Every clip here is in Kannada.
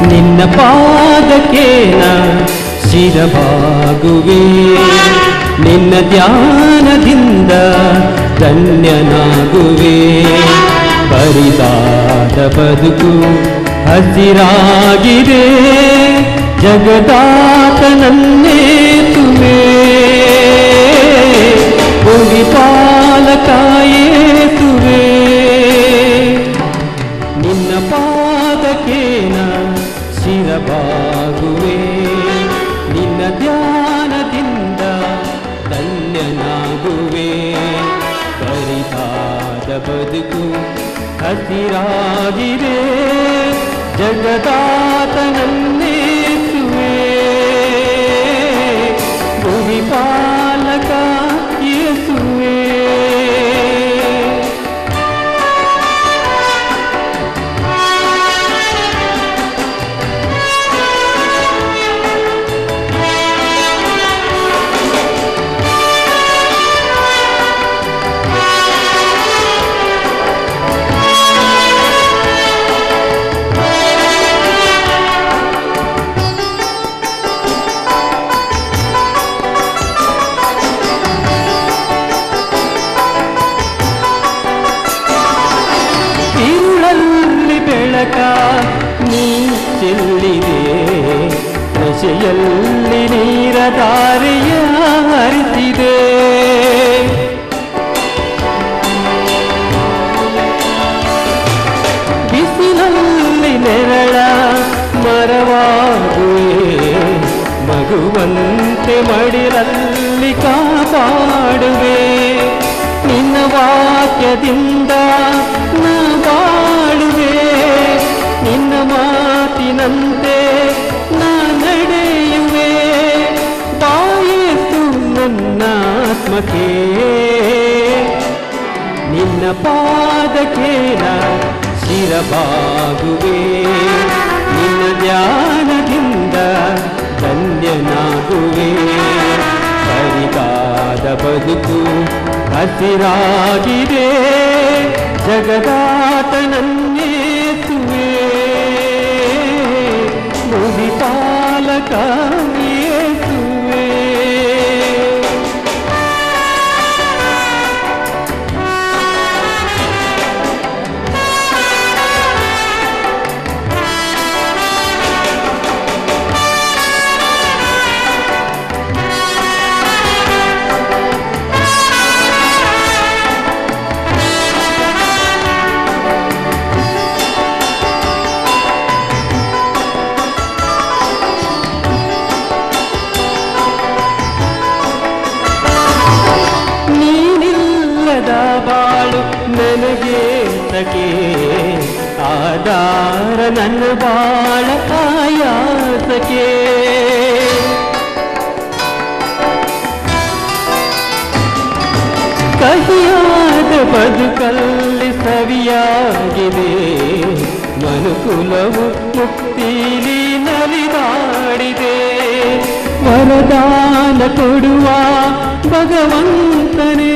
ನಿನ್ನ ಪಾದಕ್ಕೆ ನಾ ಶಿರಬಾಗುವೆ, ನಿನ್ನ ಧ್ಯಾನದಿಂದ ಧನ್ಯನಾಗುವೆ. ಬರಿದಾದ ಬದುಕು ಹಸಿರಾಗಿದೆ, ಜಗದಾತನನ್ನೇ ತುಮೆ ಭುವಿಪಾಲಕಾಯೇಸುವೆ. ನಿನ್ನ ಪಾದಕ್ಕೆ ನಾ ಶಿರಬಾಗುವೆ, ನಿನ್ನ ಧ್ಯಾನದಿಂದ ಧನ್ಯನಾಗುವೆ. ಬರಿದಾದ ಬದುಕು ಹಸಿರಾಗಿದೆ, ಜಗದಾತನನ್ನೇ ತುಮೆ ಭುವಿಪಾಲಕ ಯೇಸುವೆ. ನೀ ಚೆಲ್ಲಿದೆ, ನಶೆಯಲ್ಲಿ ನೀರ ದಾರಿಯ ಹರಿಸಿದೆ. ಬಿಸಿಲಲ್ಲಿ ನೆರಳ ಮರವಾಗುವೆ, ಮಗುವಂತೆ ಮಡಿಲಲ್ಲಿ ಕಾಪಾಡುವೆ. ನಿನ್ನ ವಾಕ್ಯದಿಂದ ನಾ ಬಾಳುವೆ, ನಿನ್ನ ಮಾತಿನಂತೆ ನಾ ನಡೆಯುವೆ. ಬಾಯೇಸು ನನ್ನ ಆತ್ಮಕ್ಕೆ, ನಿನ್ನ ಪಾದಕ್ಕೆ ನಾ ಶಿರಬಾಗುವೆ. ನಿನ್ನ ಧ್ಯಾನದಿಂದ ಧನ್ಯನಾಗುವೆ. ಬರಿದಾದ ಬದುಕು ಹಸಿರಾಗಿದೆ, ಜಗದಾತನನ್ನೇ ತುಮೆ ಭುವಿಪಾಲಕ ಯೇಸುವೆ. ಬಾಳು ನನಗೆ ಸಖೇ ಆಧಾರ, ನನ್ನ ಬಾಳ ಆಯಾಸಕ್ಕೆ. ಕಹಿಯಾದ ಬದುಕಲ್ಲಿ ಸವಿಯಾಗಿದೆ, ಮನುಕುಲವು ಮುಕ್ತಿಲಿ ನಲಿದಾಡಿದೆ. ವರದಾನ ಕೊಡುವ ಭಗವಂತನೇ,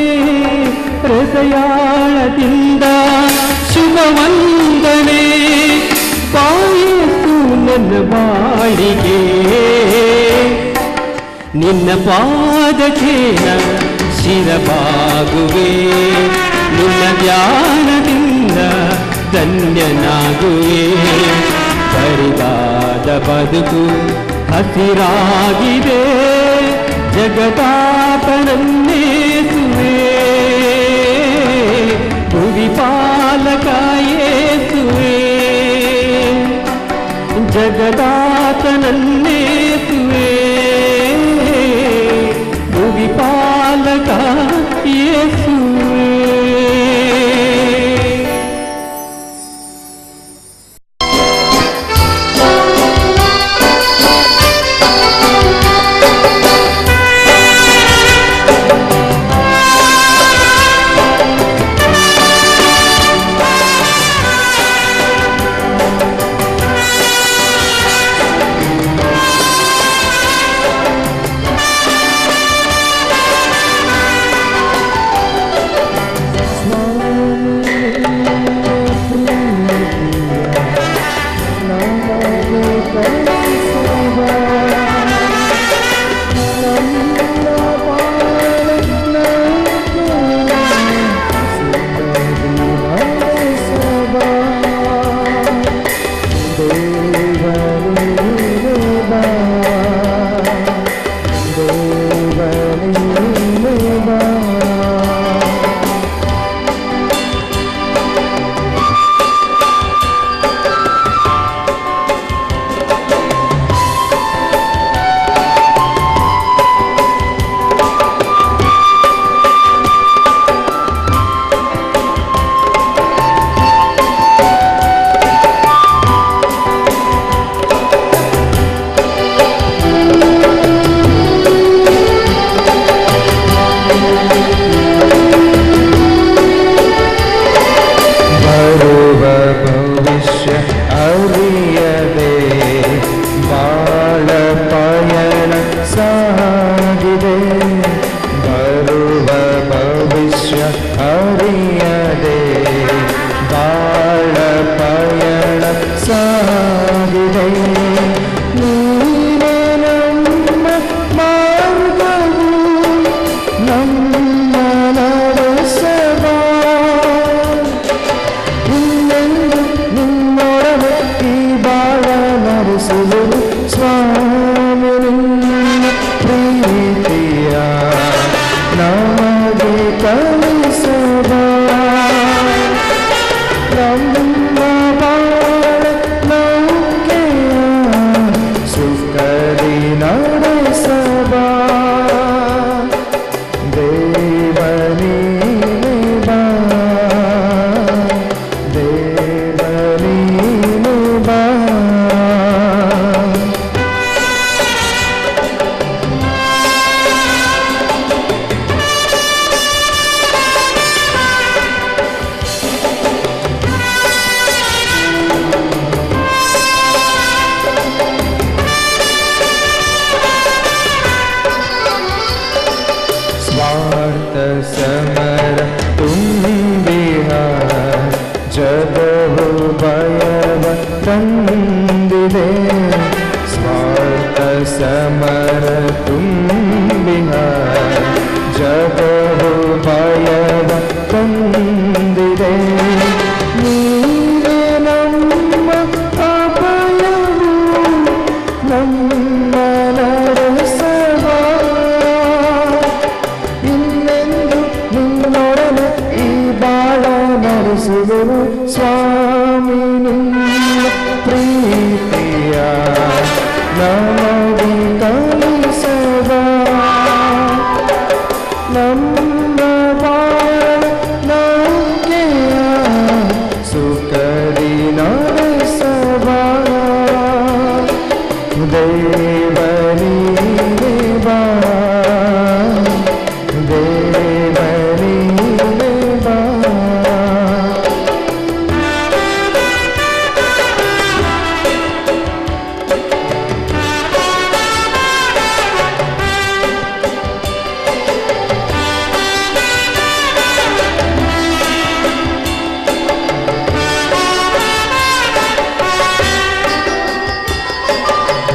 ಹೃದಯಾಳದಿಂದ ಶುಭವಂದನೆ. ಬಾಯೇಸು ನನ್ನ ಬಾಳಿಗೆ, ನಿನ್ನ ಪಾದಕ್ಕೆ ನಾ ಶಿರಬಾಗುವೆ. ನಿನ್ನ ಧ್ಯಾನದಿಂದ ಧನ್ಯನಾಗುವೆ. ಬರಿದಾದ ಬದುಕು ಹಸಿರಾಗಿದೆ, ಜಗದಾತನನ್ನೇ ತುಮೆ ಭುವಿಪಾಲಕ ಯೇಸುವೆ. ಜಗದಾತನನ್ನೇ ತುಮೆ ಭುವಿಪಾಲಕ ಯೇಸುವೆ. ನಡೆಸುವೆನು ಸ್ವಾಮಿ ನಿನ್ನ ಪ್ರೀತಿಯ ನಮಗೆ ಕಲಿಸದ ನಮ್ಮ ಬಾಳ ನೌಕೆಯ ಸುಖದಿ ನಡೆಸಬ ದೇವನೇ ಬಾ ದೇವನೇ ಬಾ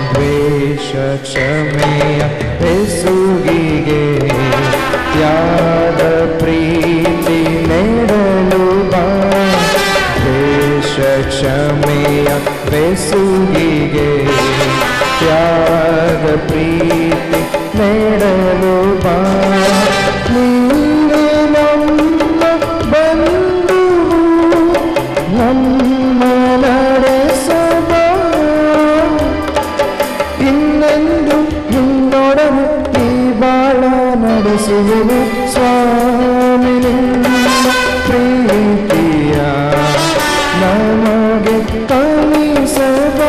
ದ್ವೇಷ ಕ್ಷಮೆಯ ಬೆಸುಗಿಗೆ ತ್ಯಾಗ ಪ್ರೀತಿ ನೆಡಲು ಬಾ ದ್ವೇಷ ಕ್ಷಮೆಯ ಬೆಸುಗಿಗೆ ತ್ಯಾಗ ಪ್ರೀತಿ ನೆಡಲು ಬಾ ನೀನು ನಮ್ಮ ಬಂಧು ನಮ್ಮ ನಡೆಸಬ ಇನ್ನೆಂದು ನಿನ್ನೊಡನೆ ಈ ಬಾಳ ನಡೆಸುವೆನು ಸ್ವಾಮಿ ನಿನ್ನ ಪ್ರೀತಿಯ ನಮಗೆ ಕಲಿಸದ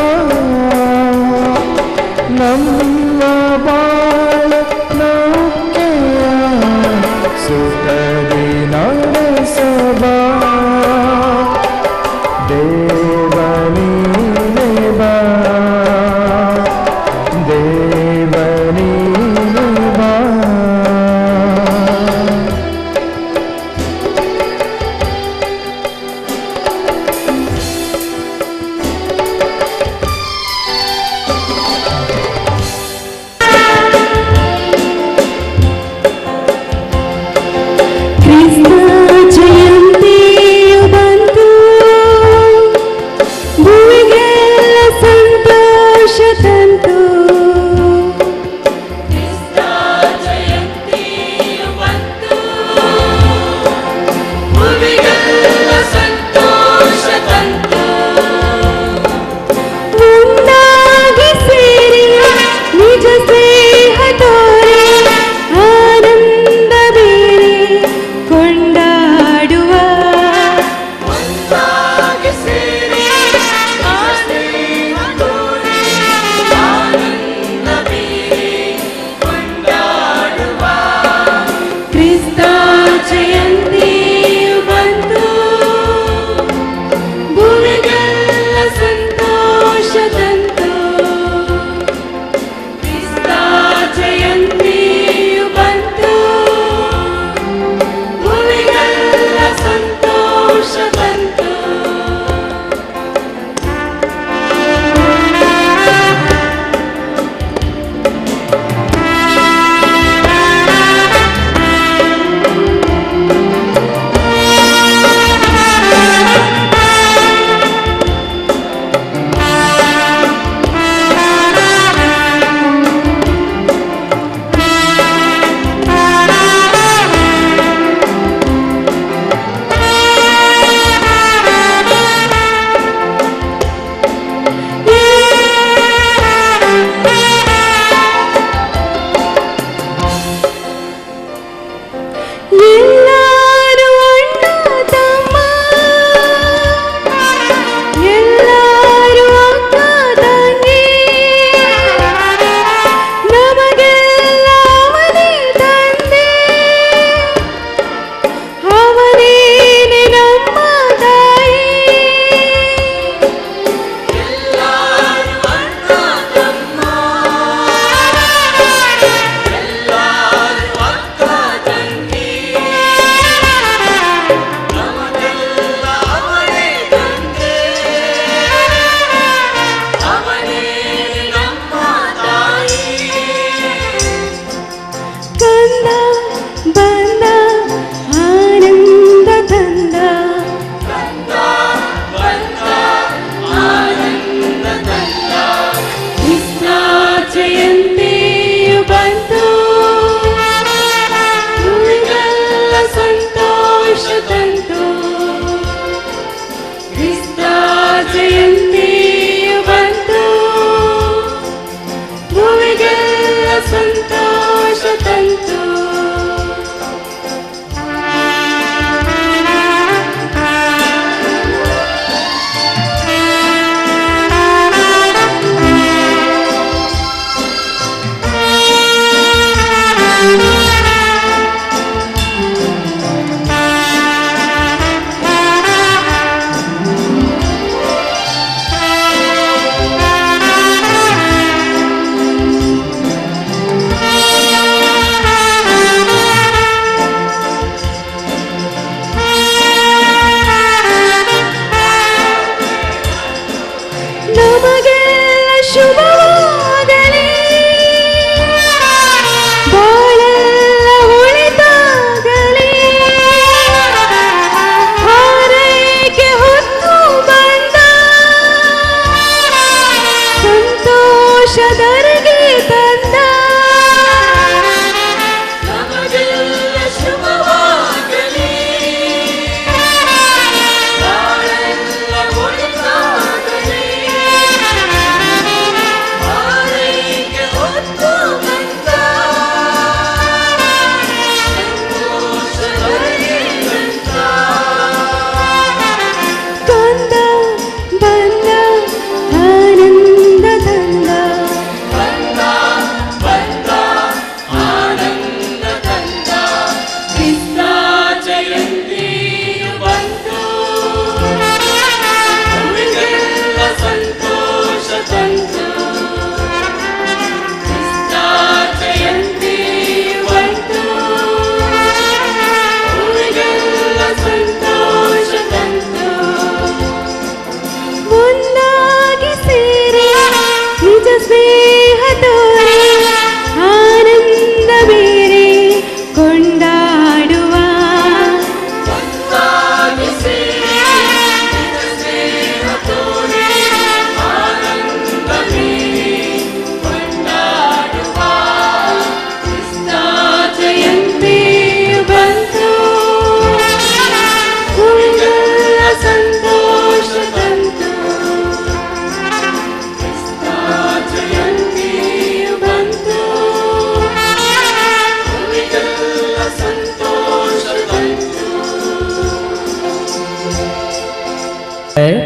ನಮ್ಮ ಬಾಳ ನೌಕೆಯ ಸುಖದಿ ನಡೆಸಬ ದೇವನೇ ಬಾ ದೇವನೇ ಬಾ ಕ್ರಿಸ್ತ ಜಯ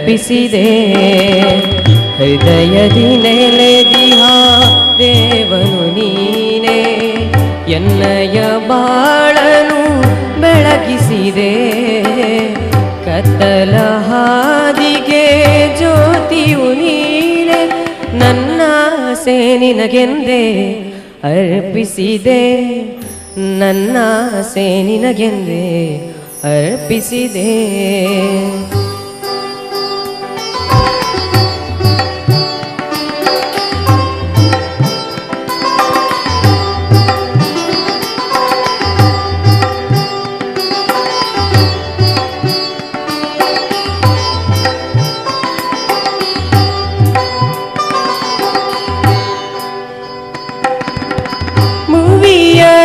ಅರ್ಪಿಸಿದೆ ಹೃದಯದಿ ನೆಲೆದಿಹ ದೇವನು ನೀನೇ ಎನ್ನಯ ಬಾಳನು ಬೆಳಗಿಸಿದೆ ಕತ್ತಲ ಹಾದಿಗೆ ಜ್ಯೋತಿಯು ನೀನೆ ನನ್ನ ಆಸೆ ನಿನಗೆಂದೇ ಅರ್ಪಿಸಿದೆ ನನ್ನ ಆಸೆ ನಿನಗೆಂದೇ ಅರ್ಪಿಸಿದೆ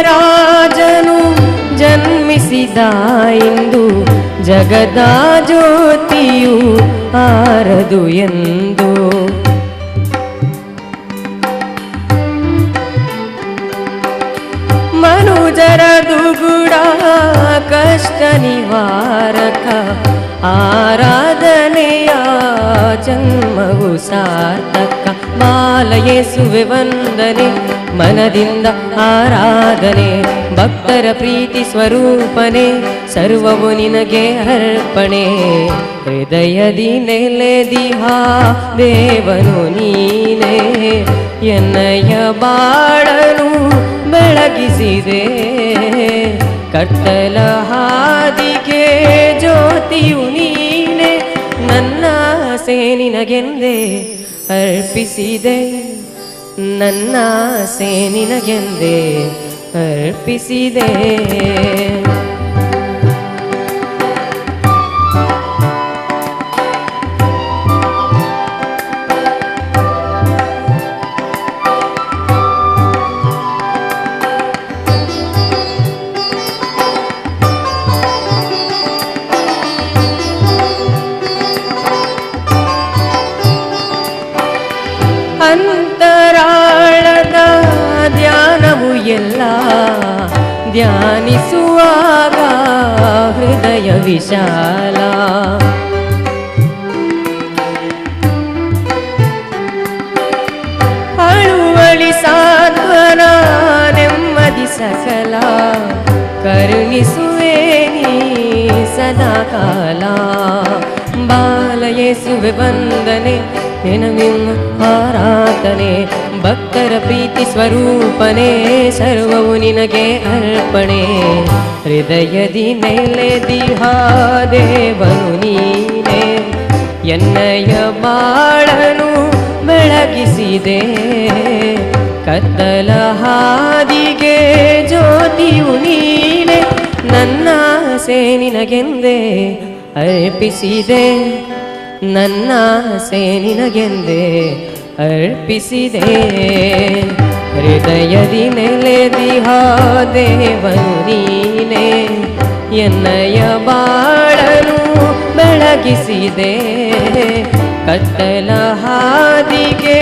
ರಾಜನು ಜನ್ಮಿಸಿದ ಇಂದು ಜಗದ ಜ್ಯೋತಿಯು ಆರದು ಎಂದು ಮನುಜರ ದುಗುಡ ಕಷ್ಟ ನಿವಾರಕ ಆರಾಧನೆಯ ಜನ್ಮವು ಸಾರ್ಥಕ ಬಾಲ ಯೇಸುವೆ ವಂದನೆ ಮನದಿಂದ ಆರಾಧನೆ ಭಕ್ತರ ಪ್ರೀತಿ ಸ್ವರೂಪನೆ ಸರ್ವವು ನಿನಗೆ ಅರ್ಪಣೆ ಹೃದಯದಿ ನೆಲೆದಿಹ ದೇವನು ನೀನೇ ಎನ್ನಯ ಬಾಳನು ಬೆಳಗಿಸಿದೆ ಕತ್ತಲ ಹಾದಿಗೆ ಜ್ಯೋತಿಯು ನೀನೆ ನನ್ನ ಆಸೆ ನಿನಗೆಂದೇ ಅರ್ಪಿಸಿದೆ ನನ್ನ ಆಸೆ ನಿನಗೆಂದೇ ಅರ್ಪಿಸಿದೆ ಅಂತರಾಳದ ಧ್ಯಾನವು ಎಲ್ಲ ಧ್ಯಾನಿಸುವಾಗ ಹೃದಯ ವಿಶಾಲ ಅಳುವಳಿ ಸಾಂತ್ವನ ನೆಮ್ಮದಿ ಸಕಲ ಕರುಣಿಸುವೆ ನೀ ಸದಾಕಾಲ ಬಾಲ ಯೇಸುವೆ ವಂದನೆ ನಿನವಿನ್ನ ಆರಾಧನೆ ಭಕ್ತರ ಪ್ರೀತಿ ಸ್ವರೂಪನೆ ಸರ್ವವು ನಿನಗೆ ಅರ್ಪಣೆ ಹೃದಯದಿ ನೆಲೆದಿಹ ದೇವನು ನೀನೆ ಎನ್ನಯ ಬಾಳನು ಬೆಳಗಿಸಿದೆ ಕತ್ತಲ ಹಾದಿಗೆ ಜ್ಯೋತಿಯು ನೀನೆ ನನ್ನ ಆಸೆ ನಿನಗೆಂದೇ ಅರ್ಪಿಸಿದೆ ನನ್ನ ಆಸೆ ನಿನಗೆಂದೇ ಅರ್ಪಿಸಿದೆ ಹೃದಯದಿ ನೆಲೆದಿಹ ದೇವನು ನೀನೆ ಎನ್ನಯ ಬಾಳನು ಬೆಳಗಿಸಿದೆ ಕತ್ತಲ ಹಾದಿಗೆ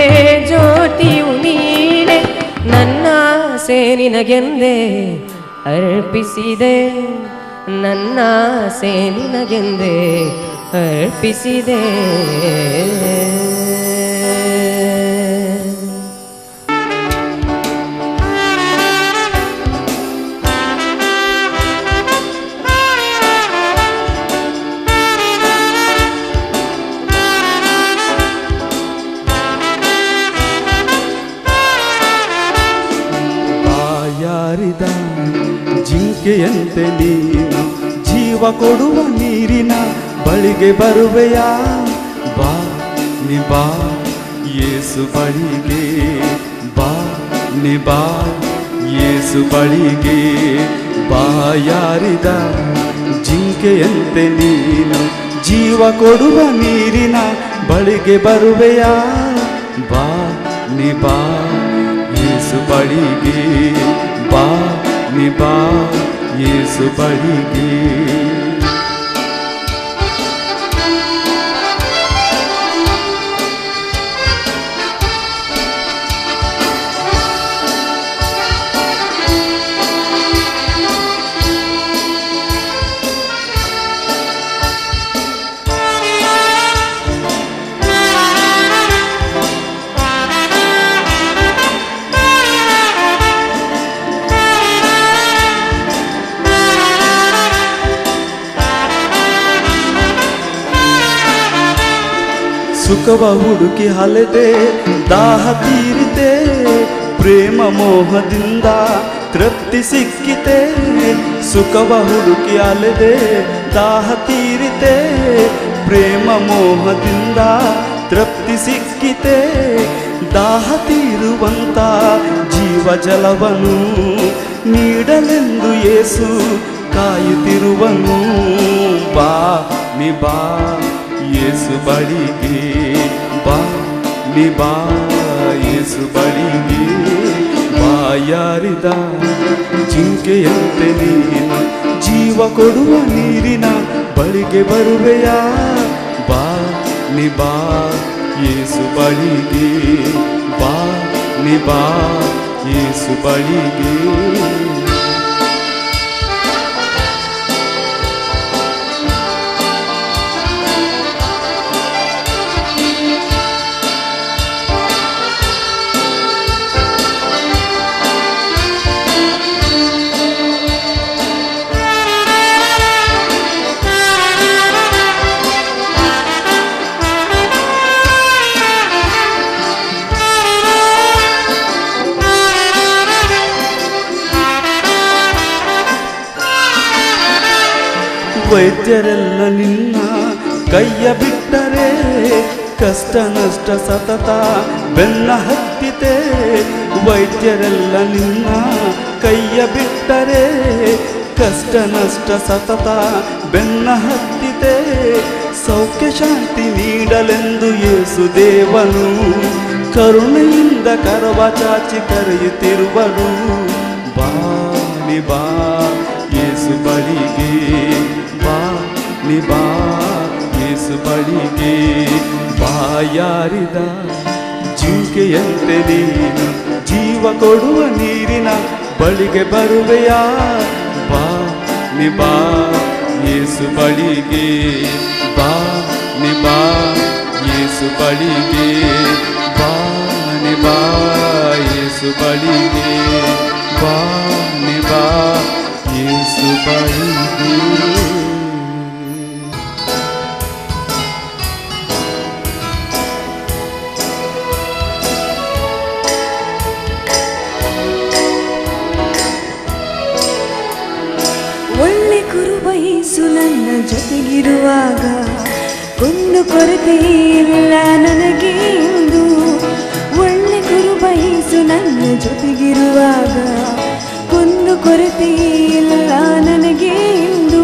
ಜ್ಯೋತಿಯು ನೀನೆ ನನ್ನ ಆಸೆ ನಿನಗೆಂದೇ ಅರ್ಪಿಸಿದೆ ನನ್ನ ಆಸೆ ನಿನಗೆಂದೇ ಅರ್ಪಿಸಿದೆ ಬಾಯಾರಿದ ಜಿಂಕೆಯಂತೆ ನೀನು ಜೀವ ಕೊಡುವ ನೀರಿನ ಬಳಿಗೆ ಬರುವೆಯಾ ಬಾ ನಿ ಬಾ ಯೇಸು ಬಳಿಗೆ ಬಾ ನಿ ಬಾ ಯೇಸು ಬಳಿಗೆ ಬಾಯಾರಿದ ಜಿಂಕೆಯಂತೆ ನೀನು ಜೀವ ಕೊಡುವ ನೀರಿನ ಬಳಿಗೆ ಬರುವೆಯಾ ಬಾ ನಿ ಬಾ ಯೇಸು ಬಳಿಗೆ ಬಾ ನಿ ಬಾ ಯೇಸು ಬಳಿಗೆ ಸುಖವ ಹುಡುಕಿ ಅಲೆದೆ ದಾಹ ತೀರಿತೆ, ಪ್ರೇಮ ಮೋಹದಿಂದ ತೃಪ್ತಿ ಸಿಕ್ಕಿತೆ. ಸುಖವ ಹುಡುಕಿ ಅಲೆದೆ ದಾಹ ತೀರಿತೆ, ಪ್ರೇಮ ಮೋಹದಿಂದ ತೃಪ್ತಿ ಸಿಕ್ಕಿತೆ. ದಾಹ ತೀರುವಂತ ಜೀವ ಜಲವನು ನೀಡಲೆಂದು ಯೇಸು ಕಾಯುತ್ತಿರುವನು. ಬಾ ನಿ ಬಾ ಯೇಸು ಬಳಿಗೆ, ಬಾ ನಿ ಬಾ ಯೇಸು ಬಳಿಗೆ. ಬಾಯಾರಿದ ಜಿಂಕೆಯಂತೆ ನೀನು ಜೀವ ಕೊಡುವ ನೀರಿನ ಬಳಿಗೆ ಬರುವೆಯಾ. ಬಾ ನಿ ಬಾ ಯೇಸು ಬಳಿಗೆ, ಬಾ ನಿ ಬಾ ಯೇಸು ಬಳಿಗೆ. ವೈದ್ಯರೆಲ್ಲ ನಿನ್ನ ಕೈಯ ಬಿಟ್ಟರೆ, ಕಷ್ಟ ನಷ್ಟ ಸತತ ಬೆನ್ನ ಹತ್ತಿತೆ. ವೈದ್ಯರೆಲ್ಲ ನಿನ್ನ ಕೈಯ ಬಿಟ್ಟರೆ, ಕಷ್ಟ ನಷ್ಟ ಸತತ ಬೆನ್ನ ಹತ್ತಿತೆ. ಸೌಖ್ಯ ಶಾಂತಿ ನೀಡಲೆಂದು ಯೇಸು ದೇವನು ಕರುಣೆಯಿಂದ ಕರವ ಚಾಚಿ ಕರೆಯುತ್ತಿರುವನು. ಬಾ ನಿ ಬಾ ಯೇಸು ಬಳಿಗೆ, ಬಾ ನಿ ಬಾ ಯೇಸು ಬಳಿಗೆ. ಬಾಯಾರಿದ ಜಿಂಕೆಯಂತೆ ನೀನು ಜೀವ ಕೊಡುವ ನೀರಿನ ಬಳಿಗೆ ಬರುವೆಯಾ. ಬಾ ನಿ ಬಾ ಯೇಸು ಬಳಿಗೆ, ಬಾ ನಿ ಬಾ ಯೇಸು ಬಳಿಗೆ. ಬಾ ನಿ ಬಾ ಯೇಸು ಬಳಿಗೆ, ಬಾ ನಿ ಬಾ ಯೇಸು ಬಳಿಗೆ. ಒಳ್ಳೆ ಕುರುಬ ಯೇಸು ನನ್ನ ಜೊತೆಗಿರುವಾಗ ಒಂದು ಕೊರತೆ ಇಲ್ಲ ನನಗೆ ಎಂದು. ಒಳ್ಳೆ ಕುರುಬ ಯೇಸು ನನ್ನ ಜೊತೆಗಿರುವಾಗ ಒಂದು ಕೊರತೆ ಇಲ್ಲ ನನಗೆ ಎಂದು.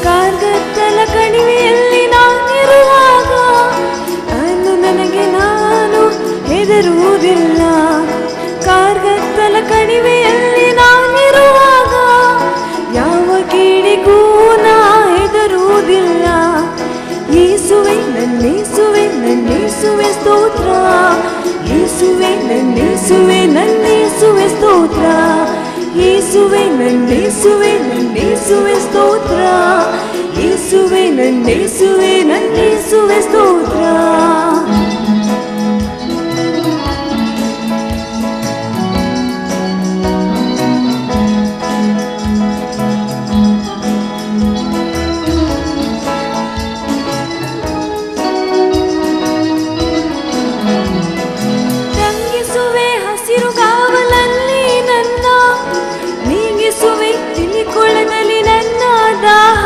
ಕಾರ್ಗತ್ತಲ ಕಣಿವೆಯಲ್ಲಿ ನಾನಿರುವಾಗ ನಾನು ಹೆದರುವುದಿಲ್ಲ. ಕಾರ್ಗತ್ತಲ ಕಣಿವೆಯಲ್ಲಿ ನಾನಿರುವಾಗ ಯಾವ ಕೀಡಿಗೂ ನಾ ಹೆದರುವುದಿಲ್ಲ. ಯೇಸುವೆ ನನ್ನೇಸುವೆ ನನ್ನೇಸುವೆ ಸ್ತೋತ್ರ, ಯೇಸುವೆ ನನ್ನೇಸುವೆ ನನ್ನೇಸುವೆ ಸ್ತೋತ್ರ. ಯೇಸುವೆ ನನ್ನೇಸುವೆ ನನ್ನೇಸುವೆ ಸ್ತೋತ್ರ, ಯೇಸುವೆ ನನ್ನೇಸುವೆ ನನ್ನೇಸುವೆ ಸ್ತೋತ್ರ. ತಂಗಿಸುವೆ ಹಸಿರುಗಾವಲಲ್ಲಿ ನನ್ನ, ನೀಗಿಸುವೆ ತಿಳಿಕೊಳದಲ್ಲಿ ನನ್ನ ದಾಹ.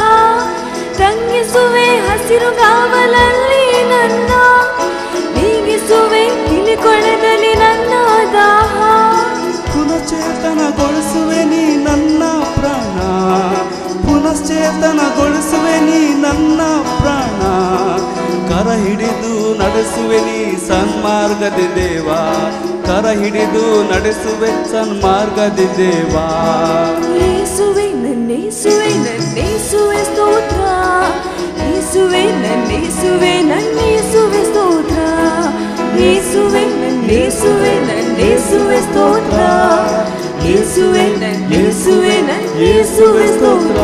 ತಂಗಿಸುವೆ ಹಸಿರುಗಾವಲಲ್ಲಿ ನನ್ನ, ನೀಗಿಸುವೆ ತಿಳಿಕೊಳದಲ್ಲಿ ನನ್ನ ದಾಹ. ಪುನಶ್ಚೇತನಗೊಳಿಸುವೆ ನೀ ನನ್ನ ಪ್ರಾಣ, ಪುನಶ್ಚೇತನಗೊಳಿಸುವೆ ನೀ ನನ್ನ ಪ್ರಾಣ. ಕರ ಹಿಡಿದು ನಡೆಸುವೆ ನೀ ಸನ್ಮಾರ್ಗದಿ ದೇವಾ, ಕರ ಹಿಡಿದು ನಡೆಸುವೆ ಸನ್ಮಾರ್ಗದಿ ದೇವಾ. ಯೇಸುವೆ ನನ್ನೇಸುವೆ ನನ್ನೇಸುವೆ ಸ್ತೋತ್ರ, ಯೇಸುವೆ ನನ್ನೇಸುವೆ ನನ್ನೇಸುವೆ ಸ್ತೋತ್ರ. ಯೇಸುವೆ ನನ್ನೇಸುವೆ ನನ್ನೇಸುವೆ ಸ್ತೋತ್ರ, ಯೇಸುವೆ ನನ್ನೇಸುವೆ ನನ್ನೇಸುವೆ ಸ್ತೋತ್ರ.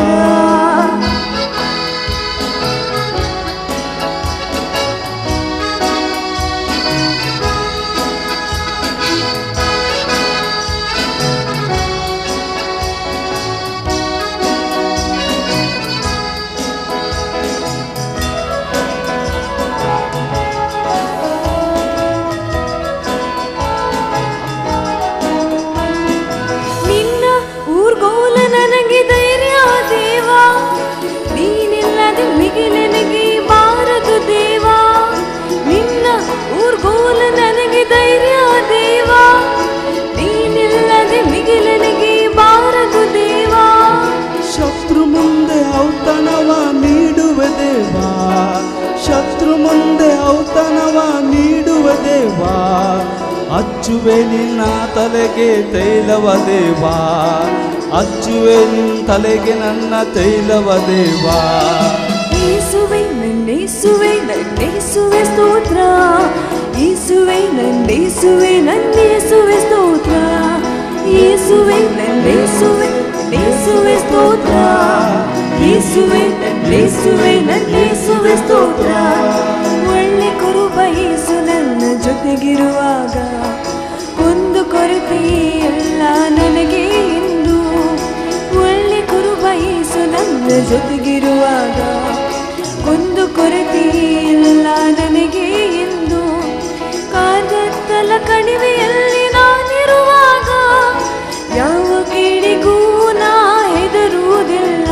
ಮುಂದೆ ಔತಣವ ನೀಡುವ ದೇವಾ, ಹಚ್ಚುವೆ ನಿನ್ನ ತಲೆಗೆ ತೈಲವ ದೇವಾ, ಹಚ್ಚುವೆ ನಿನ್ನ ತಲೆಗೆ ನನ್ನ ತೈಲವ ದೇವಾ. ಯೇಸುವೆ ನನ್ನೇಸುವೆ ನನ್ನೇಸುವೆ ಸ್ತೋತ್ರ, ಯೇಸುವೆ ನನ್ನೇಸುವೆ ನನ್ನೇಸುವೆ ಸ್ತೋತ್ರ, ಯೇಸುವೆ ನನ್ನೇಸುವೆ ನನ್ನೇಸುವೆ ಸ್ತೋತ್ರ, ಯೇಸುವೆ ನನ್ನೇಸುವೆ ನನ್ನೇಸುವೆ ಸ್ತೋತ್ರ. ಒಳ್ಳೆ ಕುರುಬ ಯೇಸು ನನ್ನ ಜೊತೆಗಿರುವಾಗ ಒಂದು ಕೊರತೆ ಎಲ್ಲ ನನಗೆ ಎಂದು. ಒಳ್ಳೆ ಕುರುಬ ಯೇಸು ನನ್ನ ಜೊತೆಗಿರುವಾಗ ಒಂದು ಕೊರತೆ ಎಲ್ಲ ನನಗೆ ಎಂದು. ಕಾರ್ಗತ್ತಲ ಕಣಿವೆಯಲ್ಲಿ ನಾನಿರುವಾಗ ಯಾವ ಕೇಳಿಗೂ ನಾ ಹೆದರುವುದಿಲ್ಲ.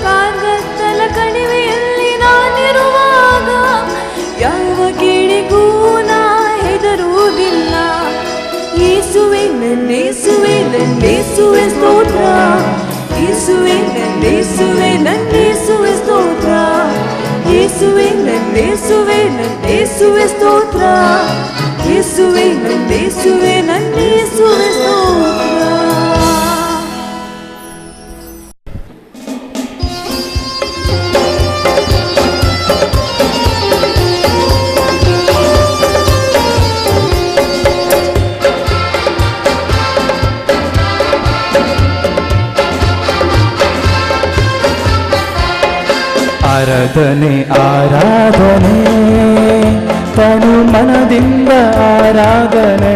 ಕಾರ್ಗತ್ತಲ ಕಣಿವೆಯಲ್ಲಿ ನಾನಿರುವಾಗ ಯಾವ ಕೇಳಿಗೂ ನಾ ಹೆದರುವುದಿಲ್ಲ. ಯೇಸುವೆ ನನ್ನೇಸುವೆ ನನ್ನೇಸುವೆ ಸ್ತೋತ್ರ, ಯೇಸುವೆ ನನ್ನೇಸುವೆ ನನ್ನೇಸುವೆ ಸ್ತೋತ್ರ, ಯೇಸುವೆ ನನ್ನೇಸುವೆ ನನ್ನೇಸುವೆ ಸ್ತೋತ್ರ, ಯೇಸುವೆ ನನ್ನೇಸುವೆ ನನ್ನೇಸುವೆ ಸ್ತೋತ್ರ. ಆರಾಧನೆ ಆರಾಧನೆ ತನು ಮನದಿಂದ ಆರಾಧನೆ,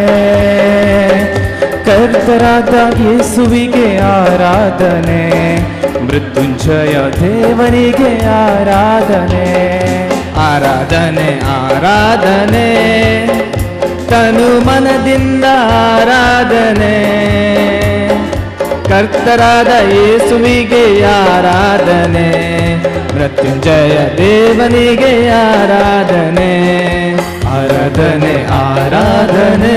ಕರ್ತರಾದ ಯೇಸುವಿಗೆ ಆರಾಧನೆ, ಮೃತ್ಯುಂಜಯ ದೇವನಿಗೆ ಆರಾಧನೆ. ಆರಾಧನೆ ಆರಾಧನೆ ತನು ಮನದಿಂದ ಆರಾಧನೆ, ಕರ್ತರಾದ ಯೇಸುವಿಗೆ ಆರಾಧನೆ, ಮೃತ್ಯುಂಜಯ ದೇವನಿಗೆ ಆರಾಧನೆ. ಆರಾಧನೆ ಆರಾಧನೆ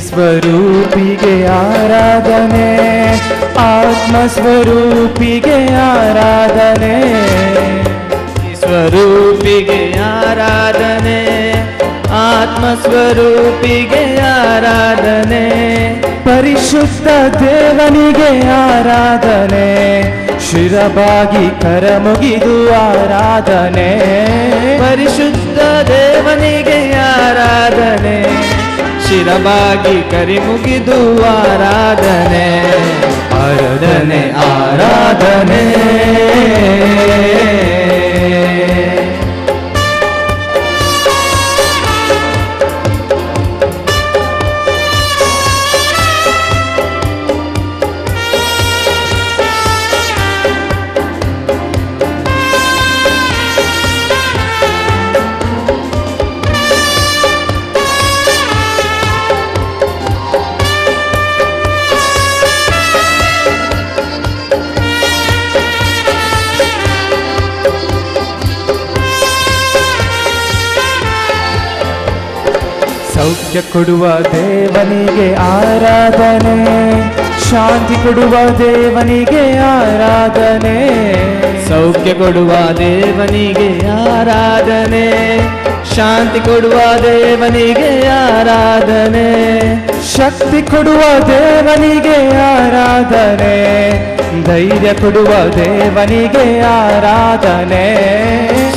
ಸ್ವರೂಪಿಗೆ ಆರಾಧನೆ, ಆತ್ಮ ಸ್ವರೂಪಿಗೆ ಆರಾಧನೆ, ಸ್ವರೂಪಿಗೆ ಆರಾಧನೆ, ಆತ್ಮ ಸ್ವರೂಪಿಗೆ ಆರಾಧನೆ, ಪರಿಶುದ್ಧ ದೇವನಿಗೆ ಆರಾಧನೆ, ಶಿರಬಾಗಿ ಕರಮುಗಿದು ಆರಾಧನೆ, ಪರಿಶುದ್ಧ ದೇವನಿಗೆ ಆರಾಧನೆ, ಶಿರಬಾಗಿ ಕರಿಮುಗಿದು ಆರಾಧನೆ. ಆರಾಧನೆ ಆರಾಧನೆ ಸೌಖ್ಯ ಕೊಡುವ ದೇವನಿಗೆ ಆರಾಧನೆ, ಶಾಂತಿ ಕೊಡುವ ದೇವನಿಗೆ ಆರಾಧನೆ, ಸೌಖ್ಯ ಕೊಡುವ ದೇವನಿಗೆ ಆರಾಧನೆ, ಶಾಂತಿ ಕೊಡುವ ದೇವನಿಗೆ ಆರಾಧನೆ, ಶಕ್ತಿ ಕೊಡುವ ದೇವನಿಗೆ ಆರಾಧನೆ, ಧೈರ್ಯ ಕೊಡುವ ದೇವನಿಗೆ ಆರಾಧನೆ,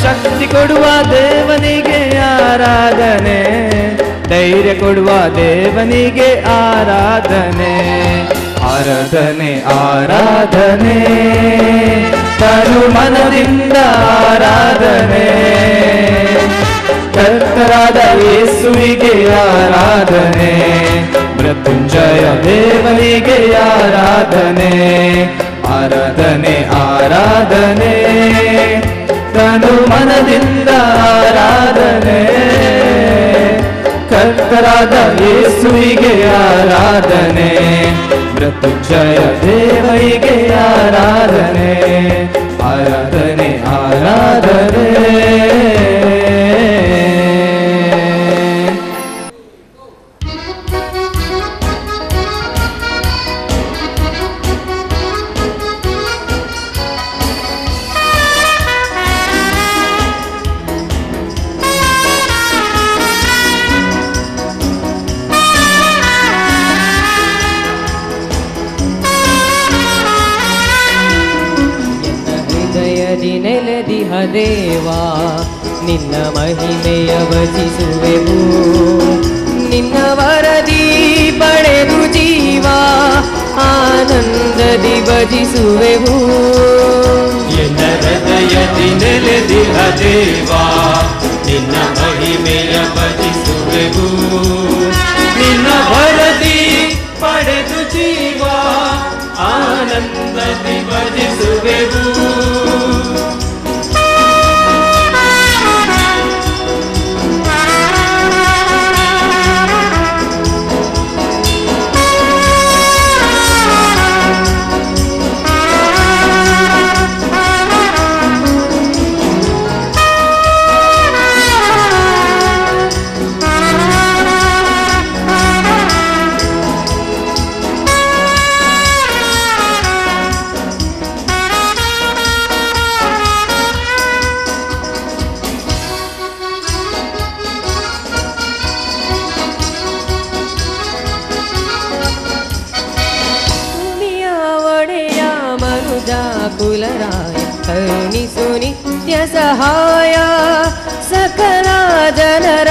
ಶಕ್ತಿ ಕೊಡುವ ದೇವನಿಗೆ ಆರಾಧನೆ, ಧೈರ್ಯ ಕೊಡುವ ದೇವನಿಗೆ ಆರಾಧನೆ. ಆರಾಧನೆ ಆರಾಧನೆ ತನು ಮನದಿಂದ ಆರಾಧನೆ, ಕರ್ತರಾದ ಯೇಸುವಿಗೆ ಆರಾಧನೆ, ಮೃತ್ಯುಂಜಯ ದೇವನಿಗೆ ಆರಾಧನೆ. ಆರಾಧನೆ ಆರಾಧನೆ ತನು ಮನದಿಂದ ಆರಾಧನೆ ಕರ್ತರಾದ ಯೇಸುವಿಗೆ ಆರಾಧನೆ ಮೃತ್ಯುಂಜಯ ದೇವರಿಗೆ ಆರಾಧನೆ ಆರಾಧನೆ ಆರಾಧನೆ ನೆಲೆದಿಹ ದೇವಾ ನಿನ್ನ ಮಹಿಮೆಯ ಭಜಿಸುವೆವು ನಿನ್ನ ವರದಿ ಪಡೆದು ಜೀವ ಆನಂದದಿ ಭಜಿಸುವೆವು ಎನ್ನ ಹೃದಯದಿ ನೆಲೆದಿಹ ದೇವಾ ನಿನ್ನ ಮಹಿಮೆಯ ಭಜಿಸುವೆವು ನಿನ್ನ ವರದಿ ಪಡೆದು ಜೀವ ಆನಂದದಿ ಭಜಿಸುವೆವು ಕುಲರಾಯ ಕರುಣಿಸು ನಿತ್ಯ ಸಹಾಯ ಸಕಲ ಜನರ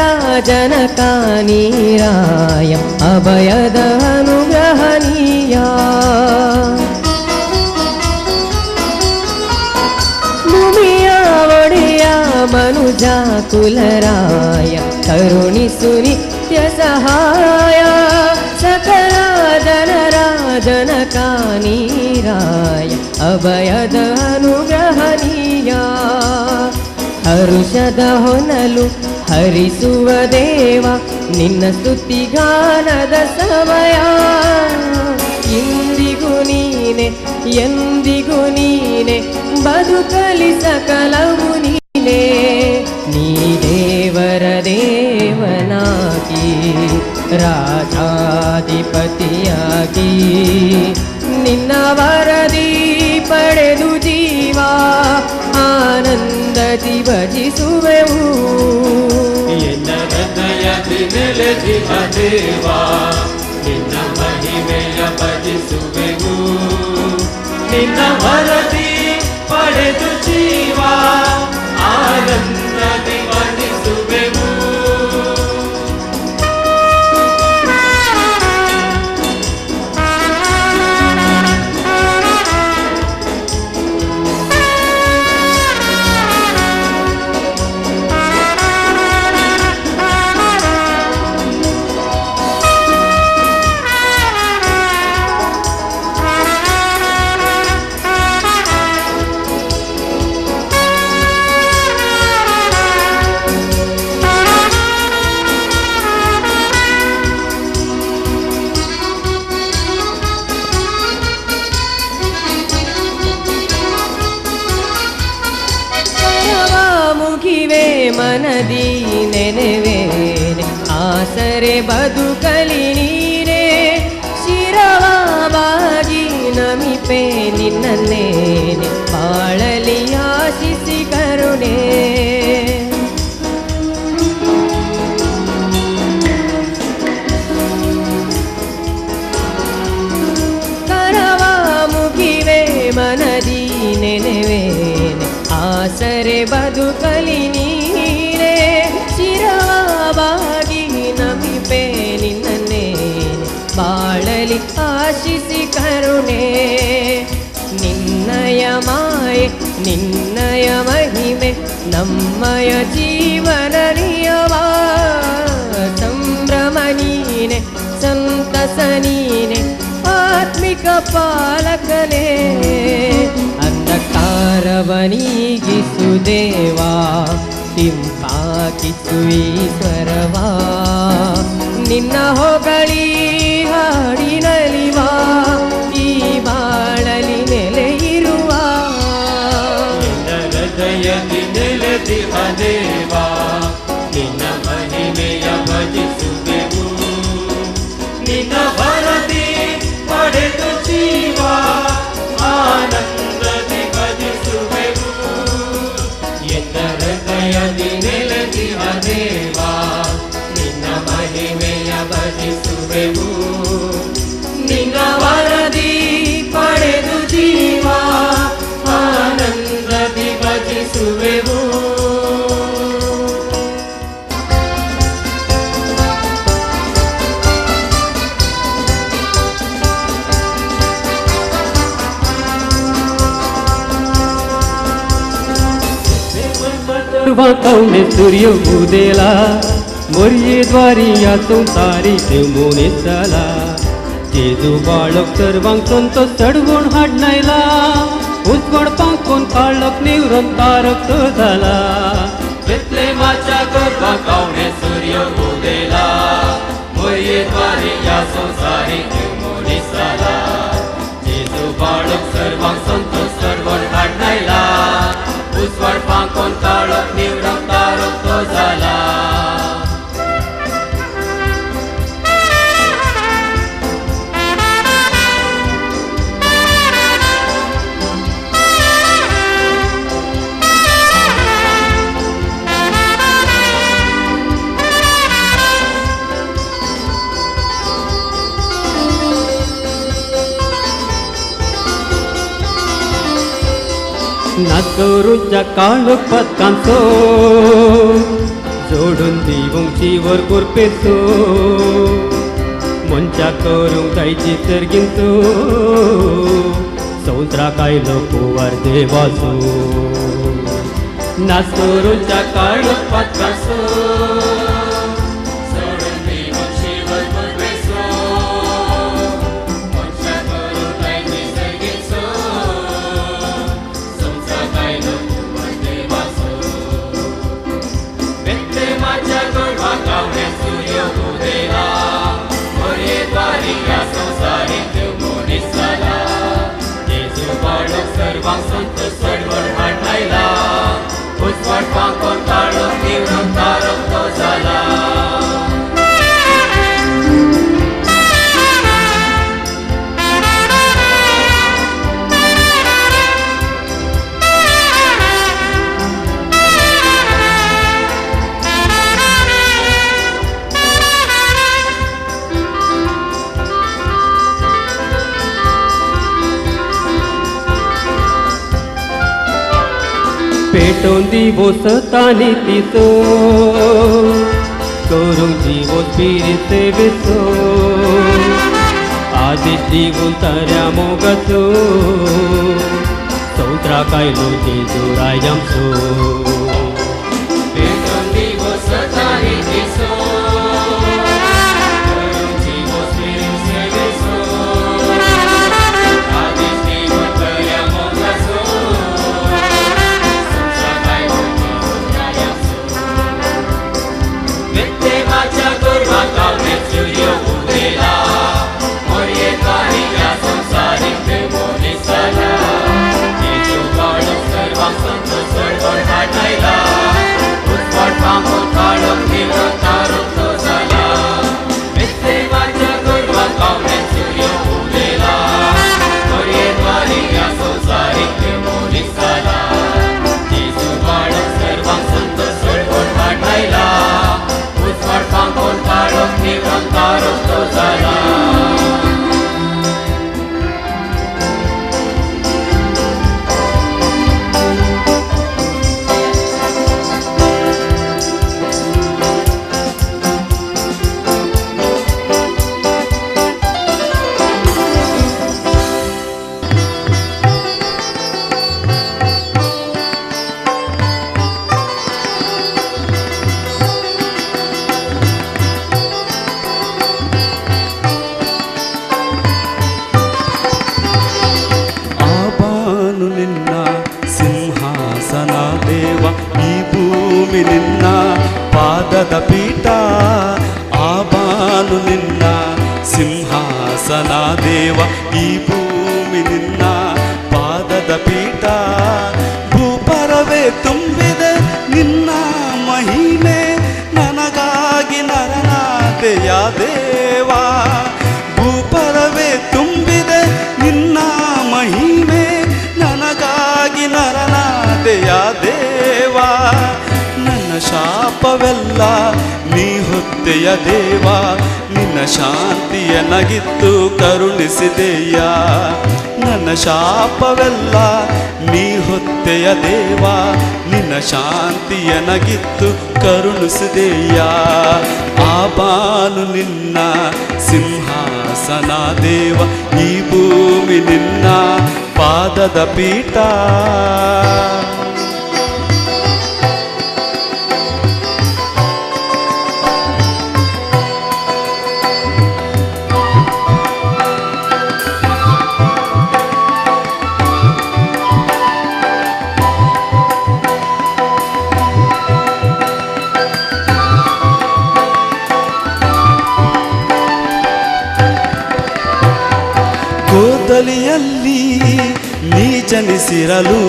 ಜನಕ ನೀರಾಯ ಅಭಯದ ಅನುಗ್ರಹನೀಯ ಭೂಮಿಯ ಒಡೆಯ ಮನುಜ ಕುಲರಾಯ ಕರುಣಿಸು ನಿತ್ಯ ಸಹಾಯ ಸಕಲ ಜನರ ಜನಕ ನೀರಾಯ ಅಭಯದ ಅನುಗ್ರಹನೀಯ ಹರುಷದ ಹೊನಲು ಹರಿಸುವ ದೇವ ನಿನ್ನ ಸ್ತುತಿಗಾನದ ಸಮಯ ಇಂದಿಗೂ ನೀನೆ ಎಂದಿಗೂ ನೀನೆ ಬದುಕಲಿ ಸಕಲವು ನೀನೆ ನೀ ದೇವರ ದೇವನಾಗಿ ರಾಜಾಧಿಪತಿಯಾಗಿ ನಿನ್ನ ವರದಿ ಪಡೆದು ಜೀವ ಆನಂದದಿ ಭಜಿಸುವೆವು ಎನ್ನ ಹೃದಯದಿ ನೆಲೆದಿಹ ದೇವಾ ನಿನ್ನ ಮಹಿಮೆಯ ಭಜಿಸುವೆವು ನಿನ್ನ ವರದಿ ಪಡೆದು ಜೀವ ಆನಂದದಿ ಭಜಿಸುವೆವು ಮನದಿ ನೆನೆವೇನೆ ಆಸರೆ ಬದುಕಲಿ ನೀರೇ ಶಿರವಾಗಿ ನಮಿಪೆ ನಿನ್ನನ್ನೇನೆ ಬಾಳಲಿ ಆಶಿಸಿ ಕರುಣೆ ಕರವ ಮುಗಿವೆ ಮನದಿ ನೆನೆವೇನೆ ಆಸರೆ ಬದುಕಲಿ ನೀರೇ ಶಿರವಾಗಿ ನಮಿಪೆ ನಿನ್ನನ್ನೇ ಬಾಳಲಿ ಆಶಿಸಿ ಕರುಣೆ ನಿನ್ನಯ ಮಾಯೆ ನಿನ್ನಯ ಮಹಿಮೆ ನಮ್ಮಯ ಜೀವನ ನಿಯಮ ಸಂಭ್ರಮ ನೀನೆ ಸಂತಸ ನೀನೆ ಆತ್ಮಿಕ ಕಾರ್ತಿಕ ಪಾಲಕನೇ ಅಂಧಕಾರವನೀಗಿಸು ದೇವಾ ಹಿಂಪಾಕಿಸು ಈಶ್ವರವಾ ನಿನ್ನ ಹೊಗಳಿ ಹಾಡಿನಲಿವಾ ಈ ಬಾಳಲಿ ನೆಲೆಯಿರುವ ಹೃದಯದಿ ನೆಲೆದಿಹ ದೇವಾ ನಿನ್ನ ಮಹಿಮೆಯ ಭಜಿಸುವೆವು ನಿನ್ನ ವರದಿ ಪಡೆದು ಜೀವ ಆನಂದದಿ ಭಜಿಸುವೆವು ಎನ್ನ ಹೃದಯದಿ ನೆಲೆದಿಹ ದೇವಾ ನಿನ್ನ ಮಹಿಮೆಯ ಭಜಿಸುವೆವು ನಿನ್ನ ವರದಿ ಪಡೆದು ಜೀವ ಆನಂದದಿ ಭಜಿಸುವೆವು वाकाउने सूर्य उदेला मोरयेद्वारी या संसारी देव मोनेसला जेजू बाळक सर्वांक संतोष चढवून हाडनायला उजवड पांकोन काळक निवरून तारक तो जाला बेतलेमाच्या गर्भात कावणे सूर्य उदेला मोरयेद्वारी या संसारी देव मोनेसला जेजू बाळक सर्वांक संतोष चढवून हाडनायला उजवड पांकोन काळक निवरून तारक तो जाला नाचोरूच्या काळोख पत्कांचो जोडून दिवंक जीवर कोरपेचो मनच्या करूंक जायची सर्गींचो समुद्राक आयलो कुंवार देवाचो नाचोरूच्या काळोख पत्कांचो सर्वांक संतोष चढवून हाडनायला उजवड पांकोन काळोख निवरून तारक तो जाला पेटोवन दिवो सतानी तिचो करूंक जिवो स्पिरीट सेवेचो आदेश दिवून तऱ्या मोगाचो समुद्राक आयलो जेजू राय आमचो पेटोवन दिवो सतानी तिचो करूंक जिवो स्पिरीट सेवेचो आदेश दिवून तऱ्या मोगाचो बेतलेमाच्या गर्भात कावणे सूर्य उदेला मोरयेद्वारी या संसारी देव मोनेसला जेजू बाळक सर्वांक संतोष चढवून हाडनायला ಭೂಮಿ ನಿನ್ನ ಪಾದದ ಪೀಠ, ಆ ಬಾನು ನಿನ್ನ ಸಿಂಹಾಸನ ದೇವ. ಈ ಭೂಮಿ ನಿನ್ನ ಪಾದದ ಪೀಠ, ಭೂಪರವೇ ತುಂಬಿದೆ ನಿನ್ನ ಮಹಿಮೆ, ನನಗಾಗಿ ನರನಾದೆಯ ದೇವ. ಭೂಪರವೇ ತುಂಬಿದೆ ನಿನ್ನ ಮಹಿಮೆ, ನನಗಾಗಿ ನರನಾದೆಯ ದೇವ. ನನ್ನ ಶಾಪವೆಲ್ಲ ನೀ ಹೊತ್ತೆಯ ದೇವ, ನಿನ್ನ ಶಾಂತಿಯ ನಗಿತ್ತು ಕರುಣಿಸಿದೆಯ. ನನ್ನ ಶಾಪವೆಲ್ಲ ನೀ ಹೊತ್ತೆಯ ದೇವ, ನಿನ್ನ ಶಾಂತಿಯ ನಗಿತ್ತು ಕರುಣಿಸಿದೆಯ. ಆ ಬಾನು ನಿನ್ನ ಸಿಂಹಾಸನ ದೇವ, ಈ ಭೂಮಿ ನಿನ್ನ ಪಾದದ ಪೀಠ. ಗೋದಲಿಯಲ್ಲಿ ನೀ ಜನಿಸಿರಲು,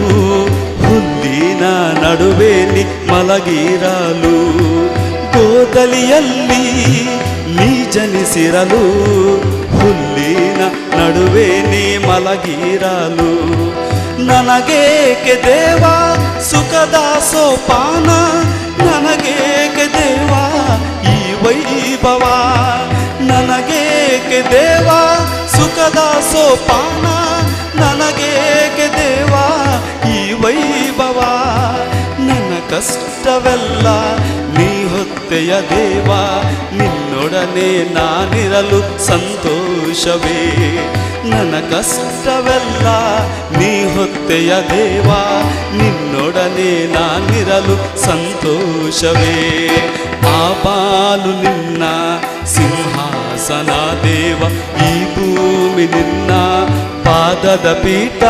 ಹುಲ್ಲಿನ ನಡುವೆ ನೀ ಮಲಗಿರಲು. ಗೋದಲಿಯಲ್ಲಿ ನೀ ಜನಿಸಿರಲು, ಹುಲ್ಲಿನ ನಡುವೆ ನೀ ಮಲಗಿರಲು. ನನಗೇಕೆ ದೇವ ಸುಖದ ಸೋಪಾನ, ನನಗೇಕೆ ದೇವ ಈ ವೈಭವ. ನನಗೇಕೆ ದೇವ ಸುಖದ ಸೋಪಾನ, ನನಗೇಕೆ ದೇವ ಈ ವೈಭವ. ನನ್ನ ಕಷ್ಟವೆಲ್ಲ ನೀ ಹೊತ್ತೆಯ ದೇವ, ನಿನ್ನೊಡನೆ ನಾನಿರಲು ಸಂತೋಷವೇ. ನನ್ನ ಕಷ್ಟವೆಲ್ಲ ನೀ ಹೊತ್ತೆಯ ದೇವ, ನಿನ್ನೊಡನೆ ನಾನಿರಲು ಸಂತೋಷವೇ. ಆ ಬಾನು ನಿನ್ನ ಸಿಂಹಾಸನ ದೇವ, ಈ ಭೂಮಿ ನಿನ್ನ ಪಾದದ ಪೀಠ.